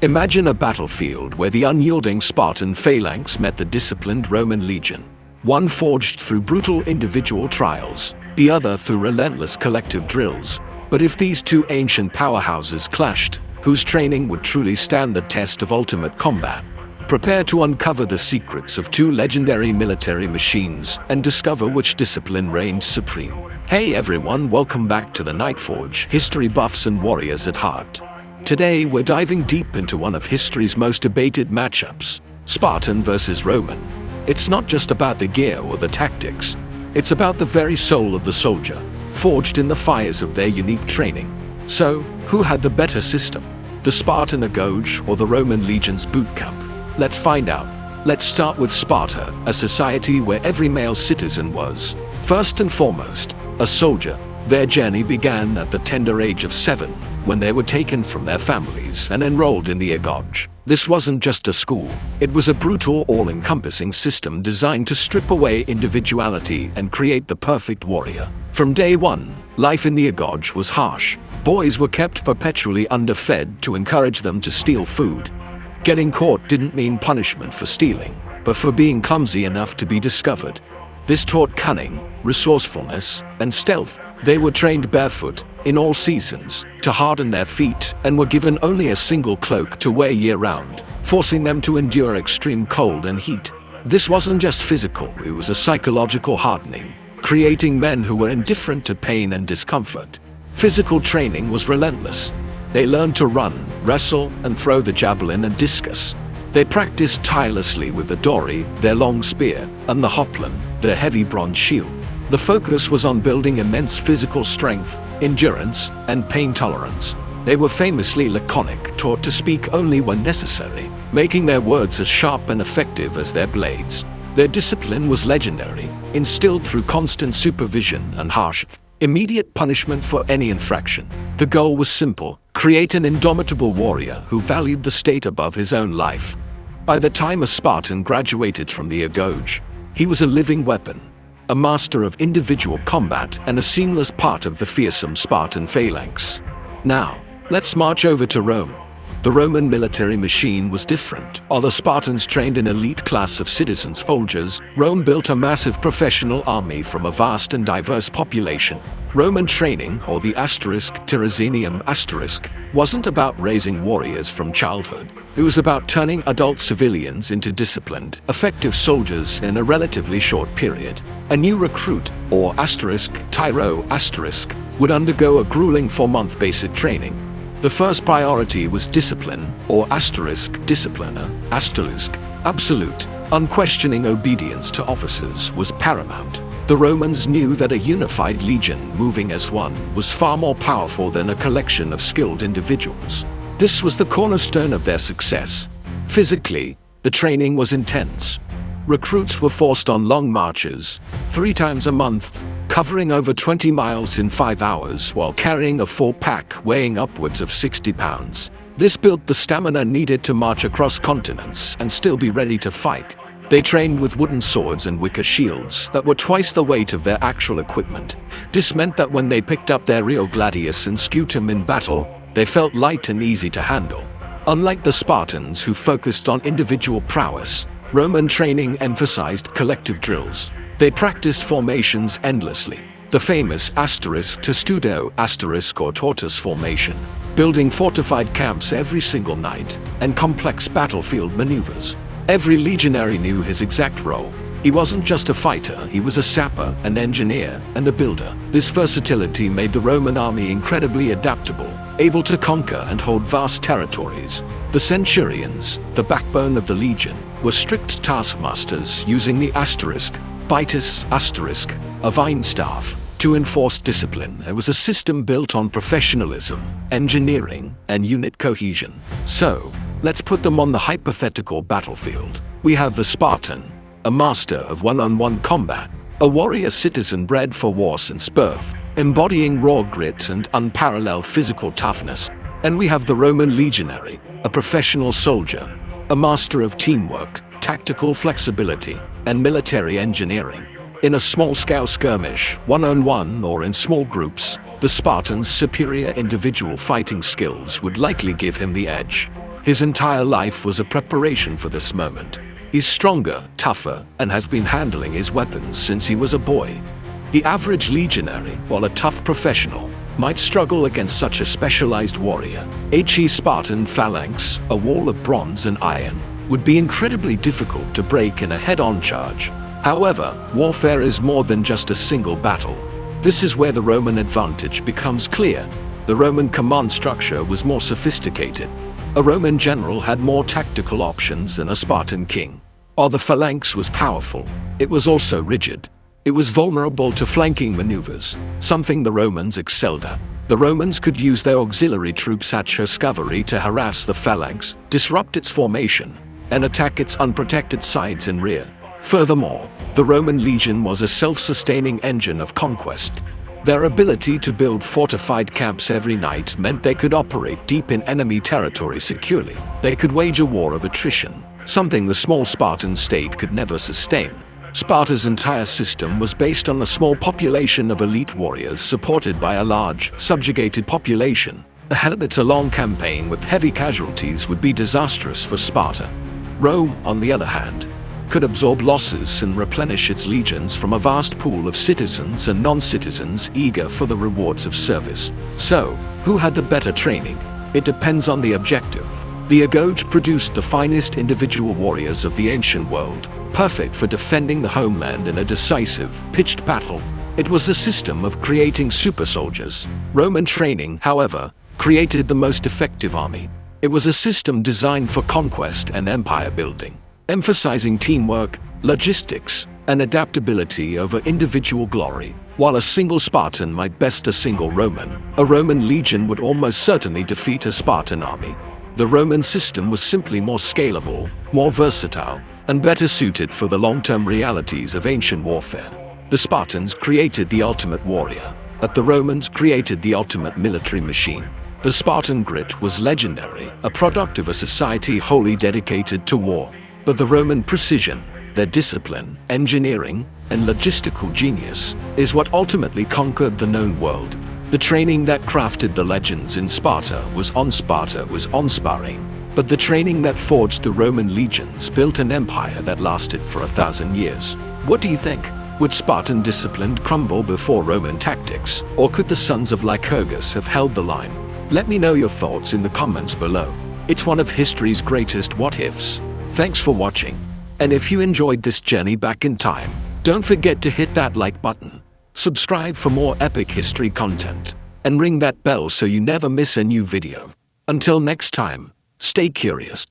Imagine a battlefield where the unyielding Spartan phalanx met the disciplined Roman legion. One forged through brutal individual trials, the other through relentless collective drills. But if these two ancient powerhouses clashed, whose training would truly stand the test of ultimate combat? Prepare to uncover the secrets of two legendary military machines and discover which discipline reigned supreme. Hey everyone, welcome back to the Nightforge, history buffs and warriors at heart. Today we're diving deep into one of history's most debated matchups, Spartan versus Roman. It's not just about the gear or the tactics, it's about the very soul of the soldier, forged in the fires of their unique training. So, who had the better system? The Spartan Agoge or the Roman legion's boot camp? Let's find out. Let's start with Sparta, a society where every male citizen was, first and foremost, a soldier. Their journey began at the tender age of 7, when they were taken from their families and enrolled in the Agoge. This wasn't just a school, it was a brutal, all-encompassing system designed to strip away individuality and create the perfect warrior. From day one, life in the Agoge was harsh. Boys were kept perpetually underfed to encourage them to steal food. Getting caught didn't mean punishment for stealing, but for being clumsy enough to be discovered. This taught cunning, resourcefulness, and stealth. They were trained barefoot, in all seasons, to harden their feet, and were given only a single cloak to wear year-round, forcing them to endure extreme cold and heat. This wasn't just physical, it was a psychological hardening, creating men who were indifferent to pain and discomfort. Physical training was relentless. They learned to run, wrestle, and throw the javelin and discus. They practiced tirelessly with the dory, their long spear, and the hoplon, their heavy bronze shield. The focus was on building immense physical strength, endurance, and pain tolerance. They were famously laconic, taught to speak only when necessary, making their words as sharp and effective as their blades. Their discipline was legendary, instilled through constant supervision and harsh, immediate punishment for any infraction. The goal was simple: create an indomitable warrior who valued the state above his own life. By the time a Spartan graduated from the Agoge, he was a living weapon, a master of individual combat and a seamless part of the fearsome Spartan phalanx. Now, let's march over to Rome. The Roman military machine was different. While the Spartans trained an elite class of citizen soldiers, Rome built a massive professional army from a vast and diverse population. Roman training, or the Tyrrhenium asterisk, wasn't about raising warriors from childhood. It was about turning adult civilians into disciplined, effective soldiers in a relatively short period. A new recruit, or Tyro asterisk, would undergo a grueling 4-month basic training. The first priority was discipline, or disciplina, absolute, unquestioning obedience to officers was paramount. The Romans knew that a unified legion moving as one was far more powerful than a collection of skilled individuals. This was the cornerstone of their success. Physically, the training was intense. Recruits were forced on long marches, 3 times a month, covering over 20 miles in 5 hours while carrying a full pack weighing upwards of 60 pounds. This built the stamina needed to march across continents and still be ready to fight. They trained with wooden swords and wicker shields that were twice the weight of their actual equipment. This meant that when they picked up their real gladius and scutum in battle, they felt light and easy to handle. Unlike the Spartans, who focused on individual prowess, Roman training emphasized collective drills. They practiced formations endlessly. The famous testudo or tortoise formation, building fortified camps every single night, and complex battlefield maneuvers. Every legionary knew his exact role. He wasn't just a fighter, he was a sapper, an engineer, and a builder. This versatility made the Roman army incredibly adaptable, able to conquer and hold vast territories. The centurions, the backbone of the legion, were strict taskmasters using the Bitus a vine staff, to enforce discipline. It was a system built on professionalism, engineering, and unit cohesion. So, let's put them on the hypothetical battlefield. We have the Spartan, a master of one-on-one combat, a warrior citizen bred for war since birth, embodying raw grit and unparalleled physical toughness. And we have the Roman legionary, a professional soldier, a master of teamwork, tactical flexibility, and military engineering. In a small-scale skirmish, one-on-one or in small groups, the Spartan's superior individual fighting skills would likely give him the edge. His entire life was a preparation for this moment. He's stronger, tougher, and has been handling his weapons since he was a boy. The average legionary, while a tough professional, might struggle against such a specialized warrior. Spartan phalanx, a wall of bronze and iron, would be incredibly difficult to break in a head-on charge. However, warfare is more than just a single battle. This is where the Roman advantage becomes clear. The Roman command structure was more sophisticated. A Roman general had more tactical options than a Spartan king. While the phalanx was powerful, it was also rigid. It was vulnerable to flanking maneuvers, something the Romans excelled at. The Romans could use their auxiliary troops at cavalry to harass the phalanx, disrupt its formation, and attack its unprotected sides and rear. Furthermore, the Roman legion was a self-sustaining engine of conquest. Their ability to build fortified camps every night meant they could operate deep in enemy territory securely. They could wage a war of attrition, something the small Spartan state could never sustain. Sparta's entire system was based on a small population of elite warriors supported by a large, subjugated population. A long campaign with heavy casualties would be disastrous for Sparta. Rome, on the other hand, could absorb losses and replenish its legions from a vast pool of citizens and non-citizens eager for the rewards of service. So, who had the better training? It depends on the objective. The Agoge produced the finest individual warriors of the ancient world, perfect for defending the homeland in a decisive, pitched battle. It was a system of creating super soldiers. Roman training, however, created the most effective army. It was a system designed for conquest and empire building, emphasizing teamwork, logistics, and adaptability over individual glory. While a single Spartan might best a single Roman, a Roman legion would almost certainly defeat a Spartan army. The Roman system was simply more scalable, more versatile, and better suited for the long-term realities of ancient warfare. The Spartans created the ultimate warrior, but the Romans created the ultimate military machine. The Spartan grit was legendary, a product of a society wholly dedicated to war. But the Roman precision, their discipline, engineering, and logistical genius, is what ultimately conquered the known world. The training that crafted the legends in Sparta was unsparing, but the training that forged the Roman legions built an empire that lasted for 1,000 years. What do you think? Would Spartan discipline crumble before Roman tactics, or could the sons of Lycurgus have held the line? Let me know your thoughts in the comments below. It's one of history's greatest what-ifs. Thanks for watching, and if you enjoyed this journey back in time, don't forget to hit that like button, subscribe for more epic history content, and ring that bell so you never miss a new video. Until next time, stay curious.